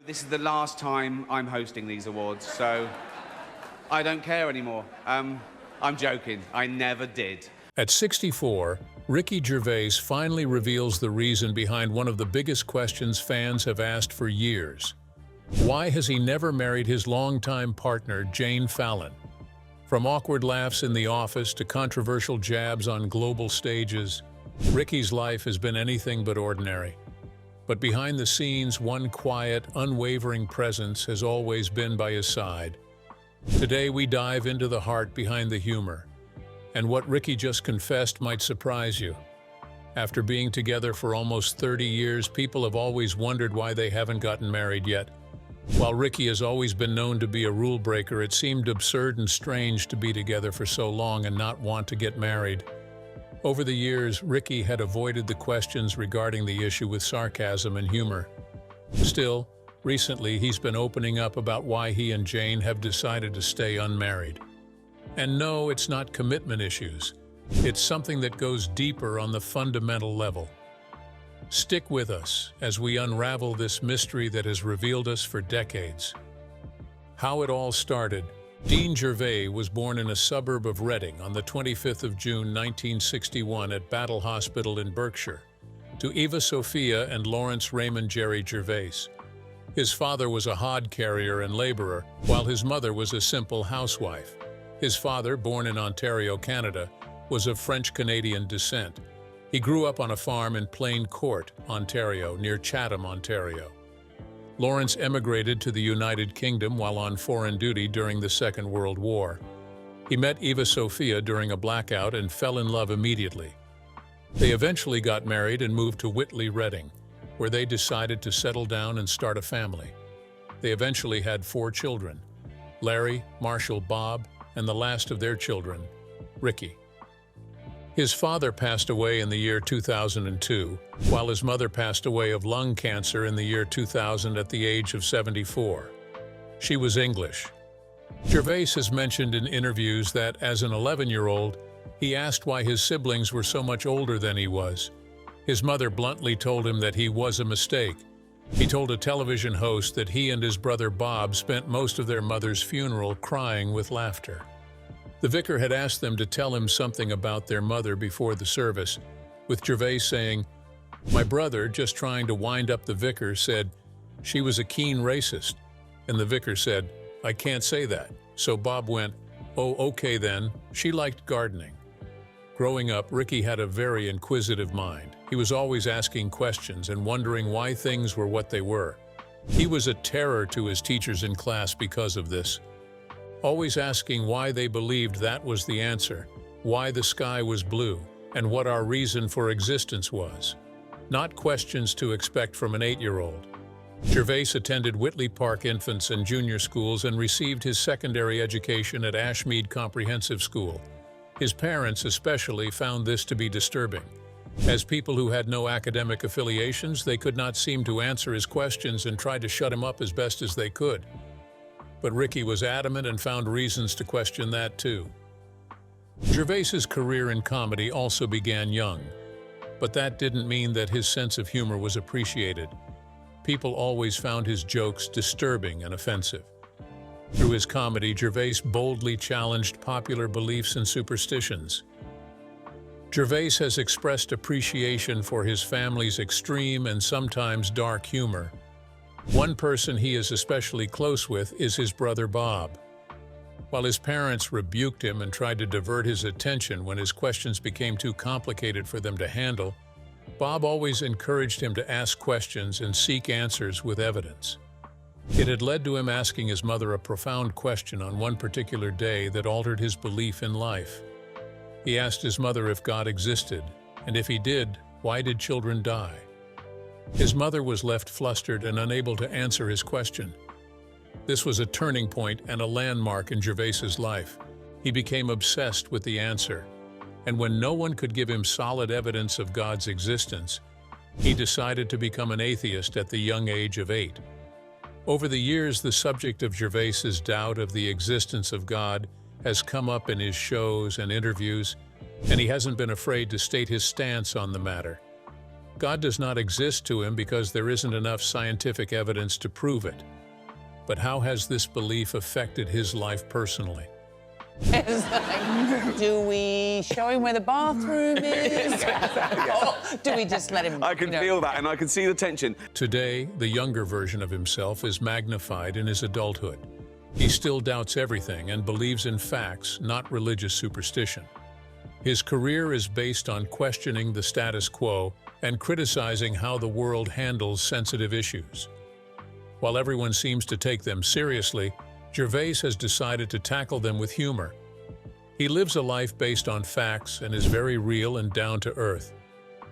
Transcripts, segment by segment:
This is the last time I'm hosting these awards, so I don't care anymore. I'm joking. I never did. At 64, Ricky Gervais finally reveals the reason behind one of the biggest questions fans have asked for years. Why has he never married his longtime partner, Jane Fallon? From awkward laughs in the office to controversial jabs on global stages, Ricky's life has been anything but ordinary. But behind the scenes, one quiet, unwavering presence has always been by his side. Today we dive into the heart behind the humor. And what Ricky just confessed might surprise you. After being together for almost 30 years, people have always wondered why they haven't gotten married yet. While Ricky has always been known to be a rule breaker, it seemed absurd and strange to be together for so long and not want to get married. Over the years, Ricky had avoided the questions regarding the issue with sarcasm and humor. Still, recently he's been opening up about why he and Jane have decided to stay unmarried. And no, it's not commitment issues. It's something that goes deeper on the fundamental level. Stick with us as we unravel this mystery that has revealed us for decades. How it all started. Dean Gervais was born in a suburb of Reading on the 25th of June 1961 at Battle Hospital in Berkshire, to Eva Sophia and Lawrence Raymond Jerry Gervais. His father was a hod carrier and laborer, while his mother was a simple housewife. His father, born in Ontario, Canada, was of French-Canadian descent. He grew up on a farm in Plain Court, Ontario, near Chatham, Ontario. Lawrence emigrated to the United Kingdom while on foreign duty during the Second World War. He met Eva Sophia during a blackout and fell in love immediately. They eventually got married and moved to Whitley, Reading, where they decided to settle down and start a family. They eventually had 4 children: Larry, Marshall, Bob, and the last of their children, Ricky. His father passed away in the year 2002, while his mother passed away of lung cancer in the year 2000 at the age of 74. She was English. Gervais has mentioned in interviews that, as an 11-year-old, he asked why his siblings were so much older than he was. His mother bluntly told him that he was a mistake. He told a television host that he and his brother Bob spent most of their mother's funeral crying with laughter. The vicar had asked them to tell him something about their mother before the service, with Gervais saying, "My brother, just trying to wind up the vicar, said she was a keen racist." And the vicar said, "I can't say that." So Bob went, "Oh, okay then, she liked gardening." Growing up, Ricky had a very inquisitive mind. He was always asking questions and wondering why things were what they were. He was a terror to his teachers in class because of this. Always asking why they believed that was the answer, why the sky was blue, and what our reason for existence was. Not questions to expect from an 8-year-old. Gervais attended Whitley Park Infants and Junior Schools and received his secondary education at Ashmead Comprehensive School. His parents especially found this to be disturbing. As people who had no academic affiliations, they could not seem to answer his questions and tried to shut him up as best as they could. But Ricky was adamant and found reasons to question that too. Gervais's career in comedy also began young, but that didn't mean that his sense of humor was appreciated. People always found his jokes disturbing and offensive. Through his comedy, Gervais boldly challenged popular beliefs and superstitions. Gervais has expressed appreciation for his family's extreme and sometimes dark humor. One person he is especially close with is his brother Bob. While his parents rebuked him and tried to divert his attention when his questions became too complicated for them to handle, Bob always encouraged him to ask questions and seek answers with evidence. It had led to him asking his mother a profound question on one particular day that altered his belief in life. He asked his mother if God existed, and if he did, why did children die? His mother was left flustered and unable to answer his question. This was a turning point and a landmark in Gervais's life. He became obsessed with the answer, and when no one could give him solid evidence of God's existence, he decided to become an atheist at the young age of 8. Over the years, the subject of Gervais's doubt of the existence of God has come up in his shows and interviews, and he hasn't been afraid to state his stance on the matter. God does not exist to him because there isn't enough scientific evidence to prove it. But how has this belief affected his life personally? It's like, do we show him where the bathroom is? Or do we just let him, I can feel that, and I can see the tension. Today, the younger version of himself is magnified in his adulthood. He still doubts everything and believes in facts, not religious superstition. His career is based on questioning the status quo and criticizing how the world handles sensitive issues. While everyone seems to take them seriously, Gervais has decided to tackle them with humor. He lives a life based on facts and is very real and down to earth.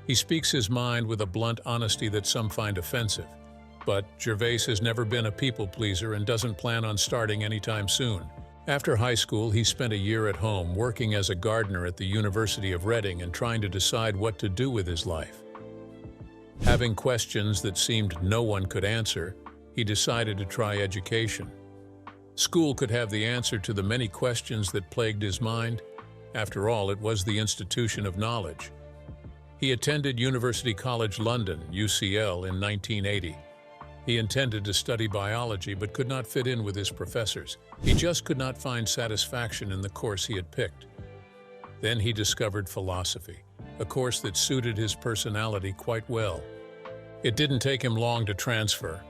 He speaks his mind with a blunt honesty that some find offensive. But Gervais has never been a people pleaser and doesn't plan on starting anytime soon. After high school, he spent a year at home working as a gardener at the University of Reading and trying to decide what to do with his life. Having questions that seemed no one could answer, he decided to try education. School could have the answer to the many questions that plagued his mind. After all, it was the institution of knowledge. He attended University College London, UCL, in 1980. He intended to study biology but could not fit in with his professors. He just could not find satisfaction in the course he had picked. Then he discovered philosophy, a course that suited his personality quite well. It didn't take him long to transfer.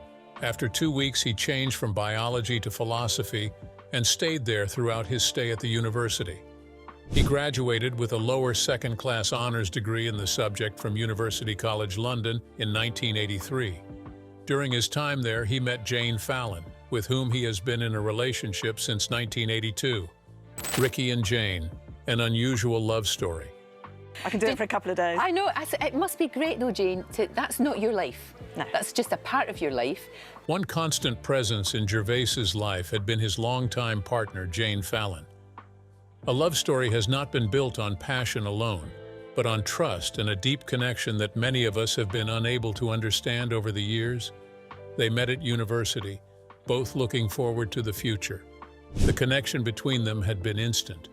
After 2 weeks, he changed from biology to philosophy and stayed there throughout his stay at the university. He graduated with a lower second-class honors degree in the subject from University College London in 1983. During his time there, he met Jane Fallon, with whom he has been in a relationship since 1982. Ricky and Jane, an unusual love story. I can do it for a couple of days. I know. It must be great, though, Jane. That's not your life. No. That's just a part of your life. One constant presence in Gervais's life had been his longtime partner, Jane Fallon. A love story has not been built on passion alone, but on trust and a deep connection that many of us have been unable to understand over the years. They met at university, both looking forward to the future. The connection between them had been instant.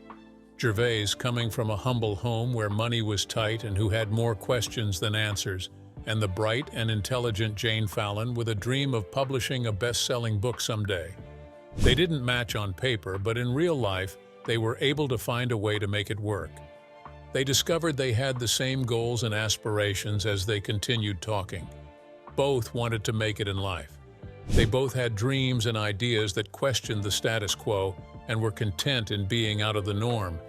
Gervais, coming from a humble home where money was tight and who had more questions than answers, and the bright and intelligent Jane Fallon with a dream of publishing a best-selling book someday. They didn't match on paper, but in real life, they were able to find a way to make it work. They discovered they had the same goals and aspirations as they continued talking. Both wanted to make it in life. They both had dreams and ideas that questioned the status quo and were content in being out of the norm.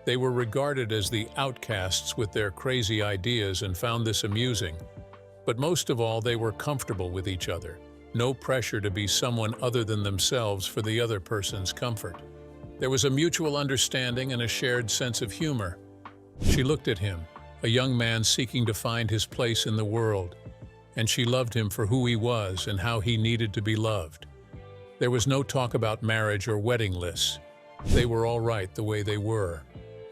They were regarded as the outcasts with their crazy ideas and found this amusing. But most of all, they were comfortable with each other. No pressure to be someone other than themselves for the other person's comfort. There was a mutual understanding and a shared sense of humor. She looked at him, a young man seeking to find his place in the world, and she loved him for who he was and how he needed to be loved. There was no talk about marriage or wedding lists. They were all right the way they were.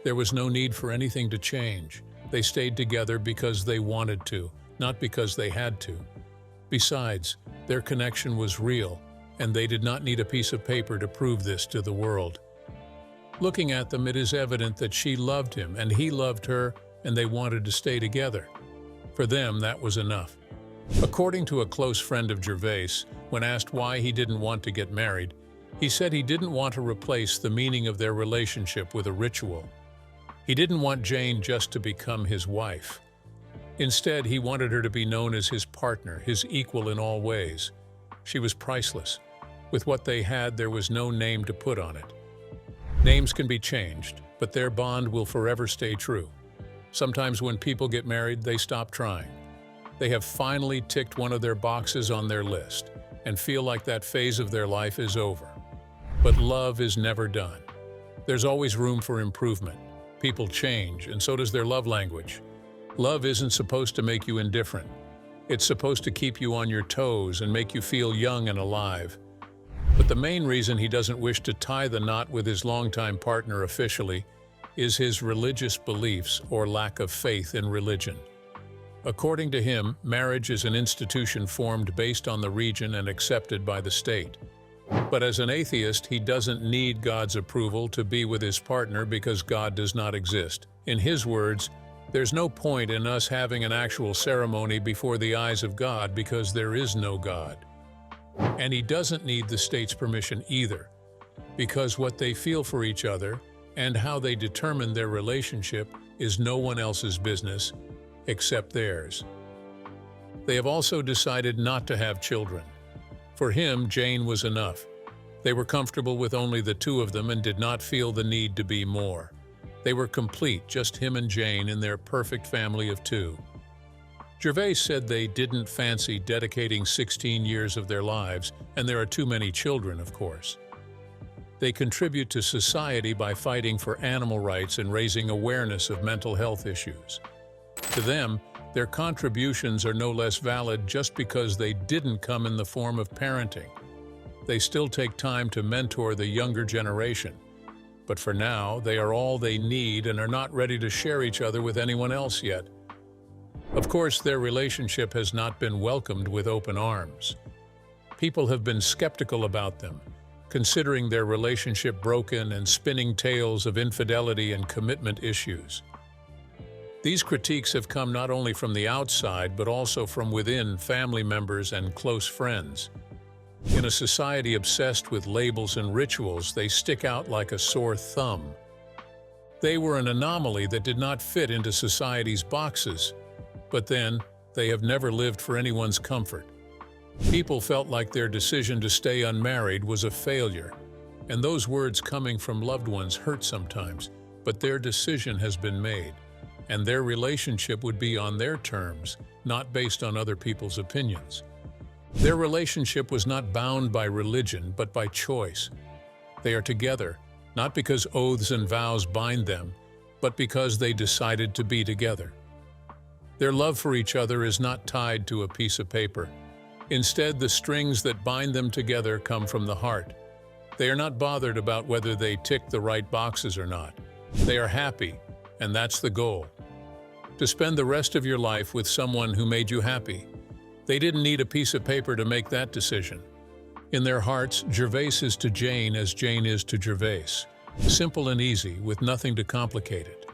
There was no need for anything to change. They stayed together because they wanted to, not because they had to. Besides, their connection was real, and they did not need a piece of paper to prove this to the world. Looking at them, it is evident that she loved him and he loved her, and they wanted to stay together. For them, that was enough. According to a close friend of Gervais, when asked why he didn't want to get married, he said he didn't want to replace the meaning of their relationship with a ritual. He didn't want Jane just to become his wife. Instead, he wanted her to be known as his partner, his equal in all ways. She was priceless. With what they had, there was no name to put on it. Names can be changed, but their bond will forever stay true. Sometimes when people get married, they stop trying. They have finally ticked one of their boxes on their list and feel like that phase of their life is over. But love is never done. There's always room for improvement. People change, and so does their love language. Love isn't supposed to make you indifferent. It's supposed to keep you on your toes and make you feel young and alive. But the main reason he doesn't wish to tie the knot with his longtime partner officially is his religious beliefs or lack of faith in religion. According to him, marriage is an institution formed based on the region and accepted by the state. But as an atheist, he doesn't need God's approval to be with his partner because God does not exist. In his words, There's no point in us having an actual ceremony before the eyes of God because there is no God. And he doesn't need the state's permission either, because what they feel for each other and how they determine their relationship is no one else's business except theirs. They have also decided not to have children. For him, Jane was enough. They were comfortable with only the two of them and did not feel the need to be more. They were complete, just him and Jane in their perfect family of two. Gervais said they didn't fancy dedicating 16 years of their lives, and there are too many children, of course. They contribute to society by fighting for animal rights and raising awareness of mental health issues. To them, their contributions are no less valid just because they didn't come in the form of parenting. They still take time to mentor the younger generation. But for now, they are all they need and are not ready to share each other with anyone else yet. Of course, their relationship has not been welcomed with open arms. People have been skeptical about them, considering their relationship broken and spinning tales of infidelity and commitment issues. These critiques have come not only from the outside, but also from within family members and close friends. In a society obsessed with labels and rituals, they stick out like a sore thumb. They were an anomaly that did not fit into society's boxes, but then they have never lived for anyone's comfort. People felt like their decision to stay unmarried was a failure, and those words coming from loved ones hurt sometimes, but their decision has been made, and their relationship would be on their terms, not based on other people's opinions. Their relationship was not bound by religion, but by choice. They are together, not because oaths and vows bind them, but because they decided to be together. Their love for each other is not tied to a piece of paper. Instead, the strings that bind them together come from the heart. They are not bothered about whether they tick the right boxes or not. They are happy, and that's the goal. To spend the rest of your life with someone who made you happy. They didn't need a piece of paper to make that decision. In their hearts, Gervais is to Jane as Jane is to Gervais. Simple and easy, with nothing to complicate it.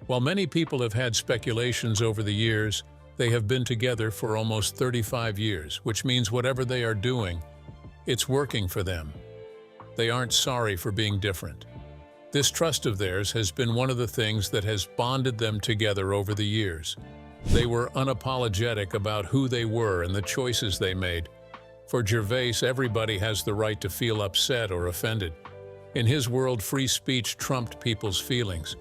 While many people have had speculations over the years, they have been together for almost 35 years, which means whatever they are doing, it's working for them. They aren't sorry for being different. This trust of theirs has been one of the things that has bonded them together over the years. They were unapologetic about who they were and the choices they made. For Gervais, everybody has the right to feel upset or offended. In his world, free speech trumped people's feelings.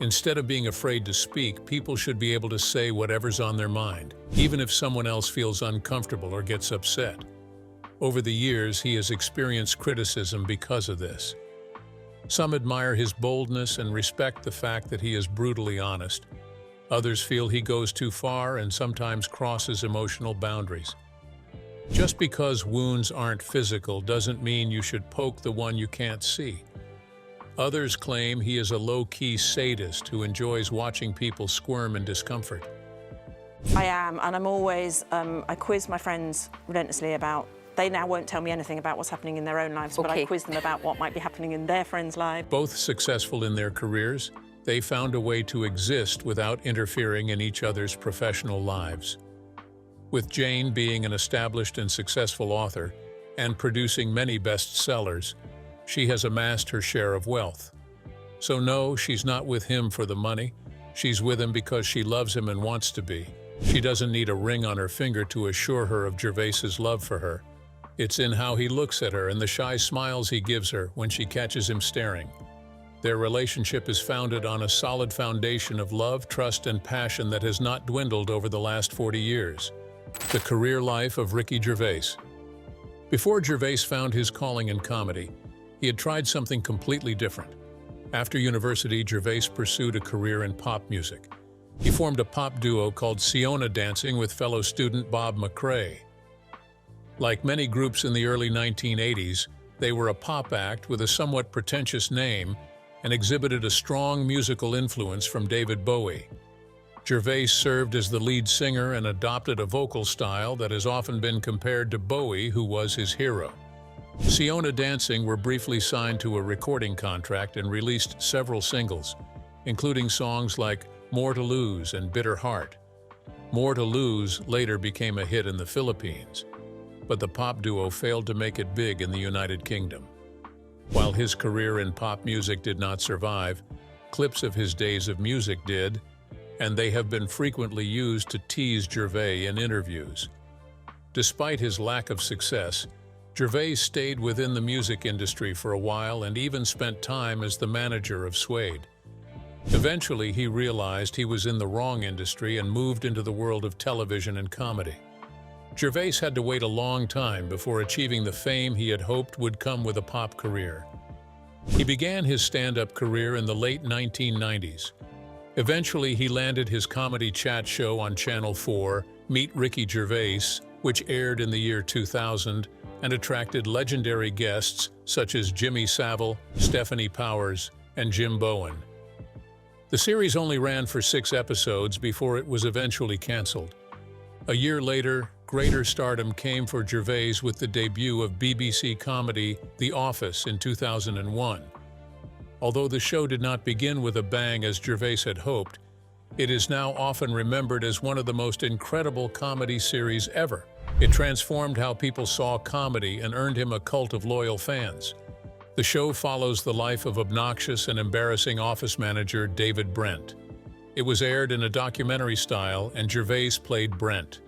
Instead of being afraid to speak, people should be able to say whatever's on their mind, even if someone else feels uncomfortable or gets upset. Over the years, he has experienced criticism because of this. Some admire his boldness and respect the fact that he is brutally honest. Others feel he goes too far and sometimes crosses emotional boundaries. Just because wounds aren't physical doesn't mean you should poke the one you can't see. Others claim he is a low-key sadist who enjoys watching people squirm in discomfort. I am, and I'm always, I quiz my friends relentlessly about, they now won't tell me anything about what's happening in their own lives, but I quiz them about what might be happening in their friends' lives. Both successful in their careers, they found a way to exist without interfering in each other's professional lives. With Jane being an established and successful author and producing many bestsellers, she has amassed her share of wealth. So no, she's not with him for the money. She's with him because she loves him and wants to be. She doesn't need a ring on her finger to assure her of Gervais's love for her. It's in how he looks at her and the shy smiles he gives her when she catches him staring. Their relationship is founded on a solid foundation of love, trust, and passion that has not dwindled over the last 40 years. The career life of Ricky Gervais. Before Gervais found his calling in comedy, he had tried something completely different. After university, Gervais pursued a career in pop music. He formed a pop duo called Siona Dancing with fellow student Bob McRae. Like many groups in the early 1980s, they were a pop act with a somewhat pretentious name and exhibited a strong musical influence from David Bowie. Gervais served as the lead singer and adopted a vocal style that has often been compared to Bowie, who was his hero. Siona Dancing were briefly signed to a recording contract and released several singles, including songs like More to Lose and Bitter Heart. More to Lose later became a hit in the Philippines, but the pop duo failed to make it big in the United Kingdom. While his career in pop music did not survive, clips of his days of music did, and they have been frequently used to tease Gervais in interviews. Despite his lack of success, Gervais stayed within the music industry for a while and even spent time as the manager of Suede. Eventually, he realized he was in the wrong industry and moved into the world of television and comedy. Gervais had to wait a long time before achieving the fame he had hoped would come with a pop career. He began his stand-up career in the late 1990s. Eventually, he landed his comedy chat show on Channel 4, Meet Ricky Gervais, which aired in the year 2000 and attracted legendary guests such as Jimmy Savile, Stephanie Powers, and Jim Bowen. The series only ran for 6 episodes before it was eventually canceled. A year later, greater stardom came for Gervais with the debut of BBC comedy The Office in 2001. Although the show did not begin with a bang as Gervais had hoped, it is now often remembered as one of the most incredible comedy series ever. It transformed how people saw comedy and earned him a cult of loyal fans. The show follows the life of obnoxious and embarrassing office manager David Brent. It was aired in a documentary style, and Gervais played Brent.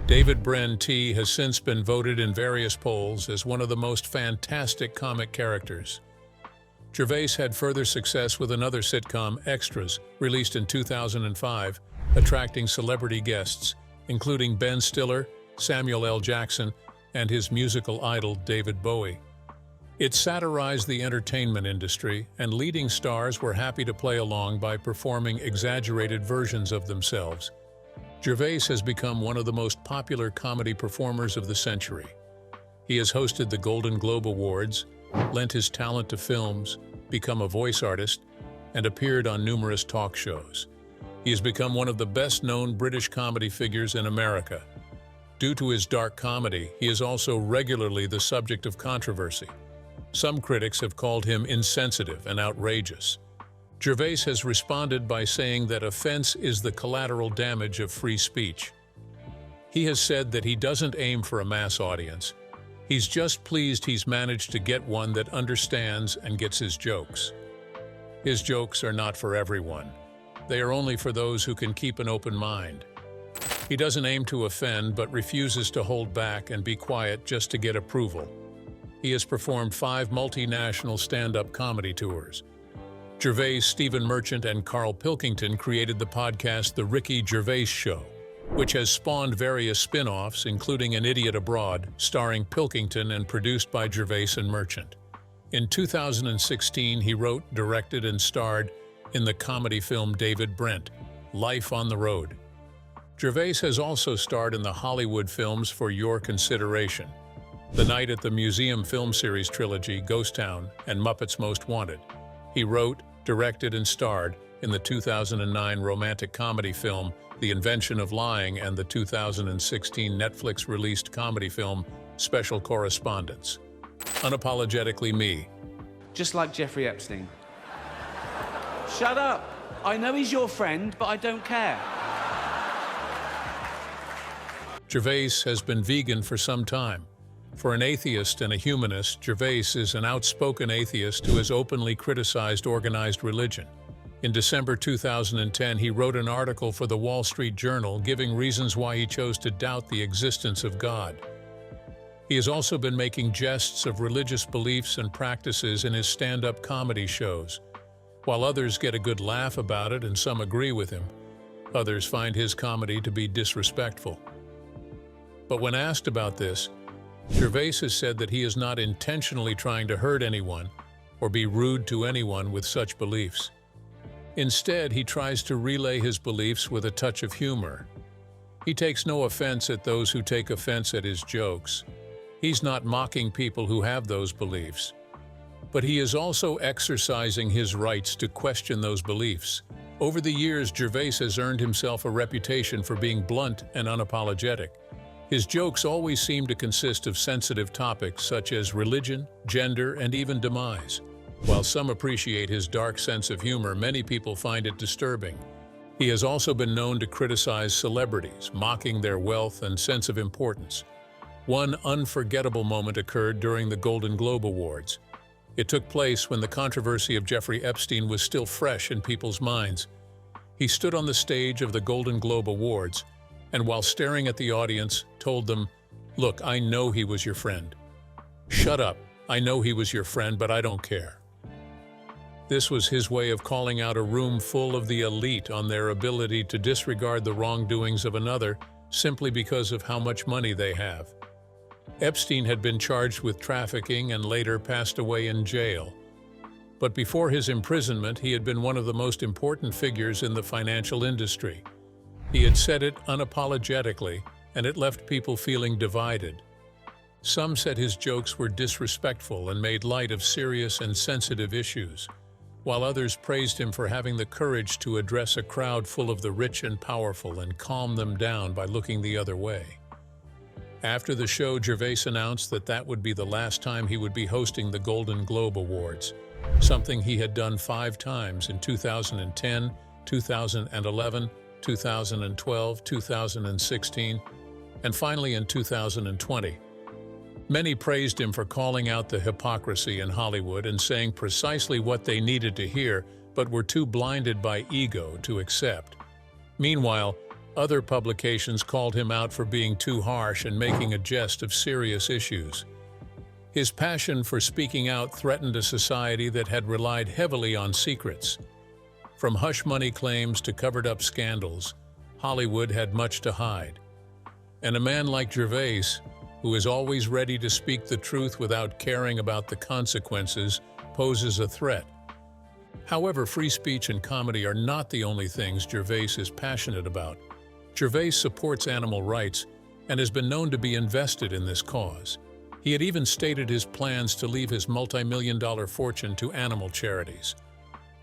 David Brent has since been voted in various polls as one of the most fantastic comic characters. Gervais had further success with another sitcom, Extras, released in 2005, attracting celebrity guests, including Ben Stiller, Samuel L. Jackson, and his musical idol David Bowie. It satirized the entertainment industry, and leading stars were happy to play along by performing exaggerated versions of themselves. Gervais has become one of the most popular comedy performers of the century. He has hosted the Golden Globe Awards, lent his talent to films, become a voice artist, and appeared on numerous talk shows. He has become one of the best-known British comedy figures in America. Due to his dark comedy, he is also regularly the subject of controversy. Some critics have called him insensitive and outrageous. Gervais has responded by saying that offense is the collateral damage of free speech. He has said that he doesn't aim for a mass audience. He's just pleased he's managed to get one that understands and gets his jokes. His jokes are not for everyone. They are only for those who can keep an open mind. He doesn't aim to offend, but refuses to hold back and be quiet just to get approval. He has performed 5 multinational stand-up comedy tours. Gervais, Stephen Merchant, and Carl Pilkington created the podcast The Ricky Gervais Show, which has spawned various spin-offs, including An Idiot Abroad, starring Pilkington and produced by Gervais and Merchant. In 2016, he wrote, directed, and starred in the comedy film David Brent, Life on the Road. Gervais has also starred in the Hollywood films For Your Consideration, The Night at the Museum film series trilogy Ghost Town, and Muppets Most Wanted. He wrote, directed, and starred in the 2009 romantic comedy film The Invention of Lying and the 2016 Netflix-released comedy film Special Correspondence. Unapologetically me. Just like Jeffrey Epstein. Shut up! I know he's your friend, but I don't care. Gervais has been vegan for some time. For an atheist and a humanist, Gervais is an outspoken atheist who has openly criticized organized religion. In December 2010, he wrote an article for the Wall Street Journal giving reasons why he chose to doubt the existence of God. He has also been making jests of religious beliefs and practices in his stand-up comedy shows. While others get a good laugh about it and some agree with him, others find his comedy to be disrespectful. But when asked about this, Gervais has said that he is not intentionally trying to hurt anyone or be rude to anyone with such beliefs. Instead, he tries to relay his beliefs with a touch of humor. He takes no offense at those who take offense at his jokes. He's not mocking people who have those beliefs. But he is also exercising his rights to question those beliefs. Over the years, Gervais has earned himself a reputation for being blunt and unapologetic. His jokes always seem to consist of sensitive topics such as religion, gender, and even demise. While some appreciate his dark sense of humor, many people find it disturbing. He has also been known to criticize celebrities, mocking their wealth and sense of importance. One unforgettable moment occurred during the Golden Globe Awards. It took place when the controversy of Jeffrey Epstein was still fresh in people's minds. He stood on the stage of the Golden Globe Awards, and while staring at the audience, told them, "Look, I know he was your friend. Shut up. I know he was your friend, but I don't care." This was his way of calling out a room full of the elite on their ability to disregard the wrongdoings of another simply because of how much money they have. Epstein had been charged with trafficking and later passed away in jail. But before his imprisonment, he had been one of the most important figures in the financial industry. He had said it unapologetically, and it left people feeling divided. Some said his jokes were disrespectful and made light of serious and sensitive issues, while others praised him for having the courage to address a crowd full of the rich and powerful and calm them down by looking the other way. After the show, Gervais announced that that would be the last time he would be hosting the Golden Globe Awards, something he had done 5 times in 2010, 2011, 2012, 2016, and finally in 2020. Many praised him for calling out the hypocrisy in Hollywood and saying precisely what they needed to hear, but were too blinded by ego to accept. Meanwhile, other publications called him out for being too harsh and making a jest of serious issues. His passion for speaking out threatened a society that had relied heavily on secrets. From hush money claims to covered-up scandals, Hollywood had much to hide. And a man like Gervais, who is always ready to speak the truth without caring about the consequences, poses a threat. However, free speech and comedy are not the only things Gervais is passionate about. Gervais supports animal rights and has been known to be invested in this cause. He had even stated his plans to leave his multi-million-dollar fortune to animal charities.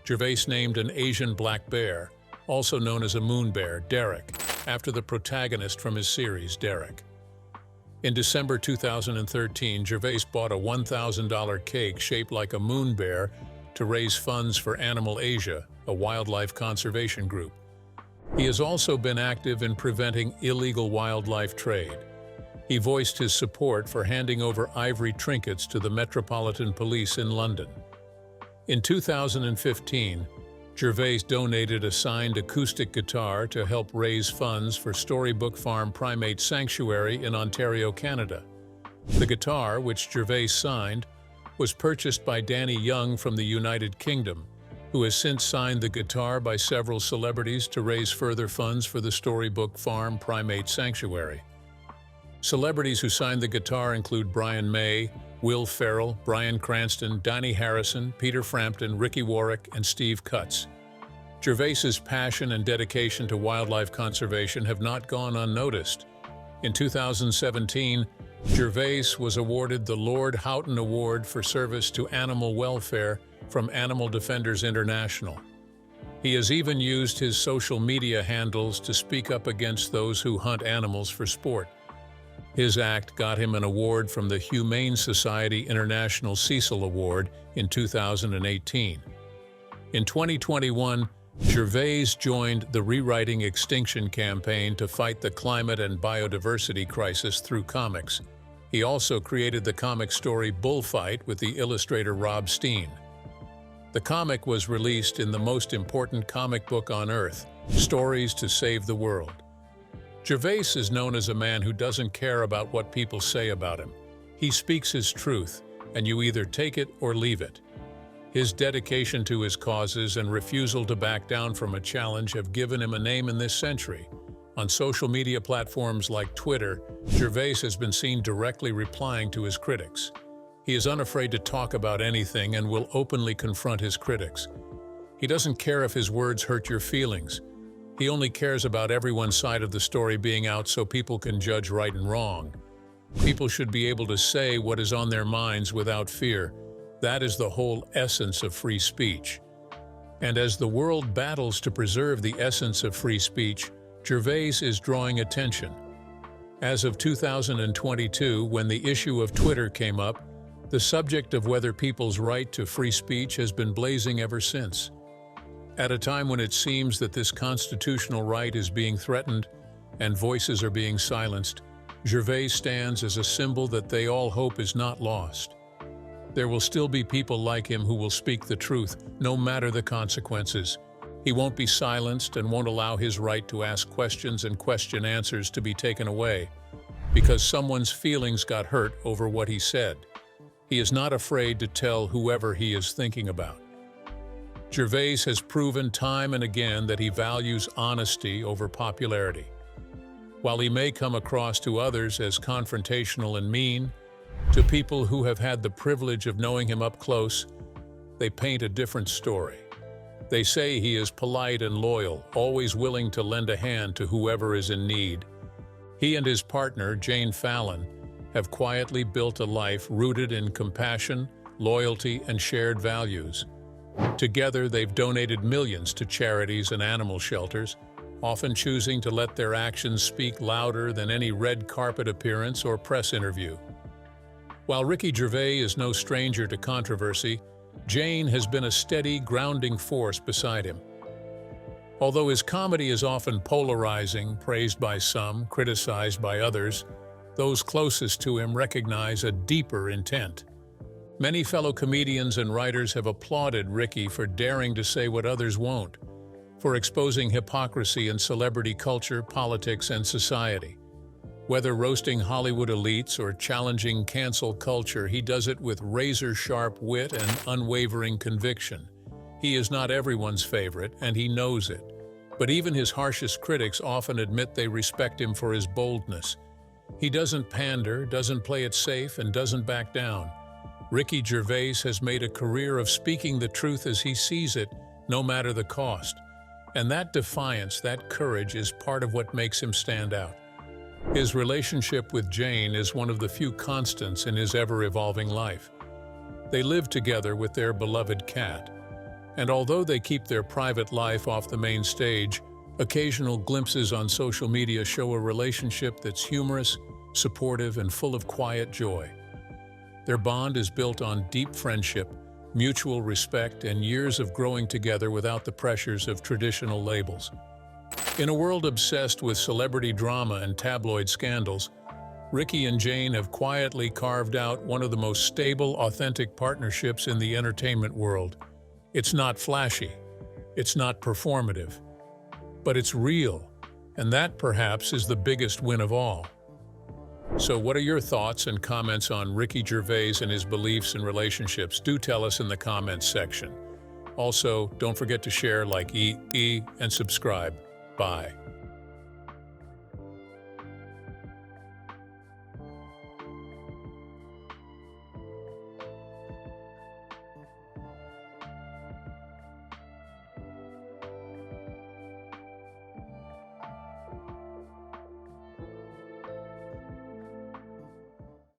Gervais named an Asian black bear, also known as a moon bear, Derek, after the protagonist from his series, Derek. In December 2013, Gervais bought a $1,000 cake shaped like a moon bear to raise funds for Animal Asia, a wildlife conservation group. He has also been active in preventing illegal wildlife trade. He voiced his support for handing over ivory trinkets to the Metropolitan Police in London. In 2015, Gervais donated a signed acoustic guitar to help raise funds for Storybook Farm Primate Sanctuary in Ontario, Canada. The guitar, which Gervais signed, was purchased by Danny Young from the United Kingdom, who has since signed the guitar by several celebrities to raise further funds for the Storybook Farm Primate Sanctuary. Celebrities who signed the guitar include Brian May, Will Ferrell, Bryan Cranston, Donnie Harrison, Peter Frampton, Ricky Warwick, and Steve Cutts. Gervais's passion and dedication to wildlife conservation have not gone unnoticed. In 2017, Gervais was awarded the Lord Houghton Award for service to animal welfare from Animal Defenders International. He has even used his social media handles to speak up against those who hunt animals for sport. His act got him an award from the Humane Society International Cecil Award in 2018. In 2021, Gervais joined the Rewriting Extinction campaign to fight the climate and biodiversity crisis through comics. He also created the comic story Bullfight with the illustrator Rob Steen. The comic was released in the most important comic book on Earth, Stories to Save the World. Gervais is known as a man who doesn't care about what people say about him. He speaks his truth, and you either take it or leave it. His dedication to his causes and refusal to back down from a challenge have given him a name in this century. On social media platforms like Twitter, Gervais has been seen directly replying to his critics. He is unafraid to talk about anything and will openly confront his critics. He doesn't care if his words hurt your feelings. He only cares about everyone's side of the story being out so people can judge right and wrong. People should be able to say what is on their minds without fear. That is the whole essence of free speech. And as the world battles to preserve the essence of free speech, Gervais is drawing attention. As of 2022, when the issue of Twitter came up, the subject of whether people's right to free speech has been blazing ever since. At a time when it seems that this constitutional right is being threatened and voices are being silenced, Gervais stands as a symbol that they all hope is not lost. There will still be people like him who will speak the truth, no matter the consequences. He won't be silenced and won't allow his right to ask questions and question answers to be taken away because someone's feelings got hurt over what he said. He is not afraid to tell whoever he is thinking about. Gervais has proven time and again that he values honesty over popularity. While he may come across to others as confrontational and mean, to people who have had the privilege of knowing him up close, they paint a different story. They say he is polite and loyal, always willing to lend a hand to whoever is in need. He and his partner, Jane Fallon, have quietly built a life rooted in compassion, loyalty, and shared values. Together, they've donated millions to charities and animal shelters, often choosing to let their actions speak louder than any red carpet appearance or press interview. While Ricky Gervais is no stranger to controversy, Jane has been a steady, grounding force beside him. Although his comedy is often polarizing, praised by some, criticized by others, those closest to him recognize a deeper intent. Many fellow comedians and writers have applauded Ricky for daring to say what others won't, for exposing hypocrisy in celebrity culture, politics, and society. Whether roasting Hollywood elites or challenging cancel culture, he does it with razor-sharp wit and unwavering conviction. He is not everyone's favorite, and he knows it. But even his harshest critics often admit they respect him for his boldness. He doesn't pander, doesn't play it safe, and doesn't back down. Ricky Gervais has made a career of speaking the truth as he sees it, no matter the cost. And that defiance, that courage, is part of what makes him stand out. His relationship with Jane is one of the few constants in his ever-evolving life. They live together with their beloved cat. And although they keep their private life off the main stage, occasional glimpses on social media show a relationship that's humorous, supportive, and full of quiet joy. Their bond is built on deep friendship, mutual respect, and years of growing together without the pressures of traditional labels. In a world obsessed with celebrity drama and tabloid scandals, Ricky and Jane have quietly carved out one of the most stable, authentic partnerships in the entertainment world. It's not flashy, it's not performative, but it's real, and that perhaps is the biggest win of all. So what are your thoughts and comments on Ricky Gervais and his beliefs and relationships? Do tell us in the comments section. Also, don't forget to share, like, and subscribe. Bye.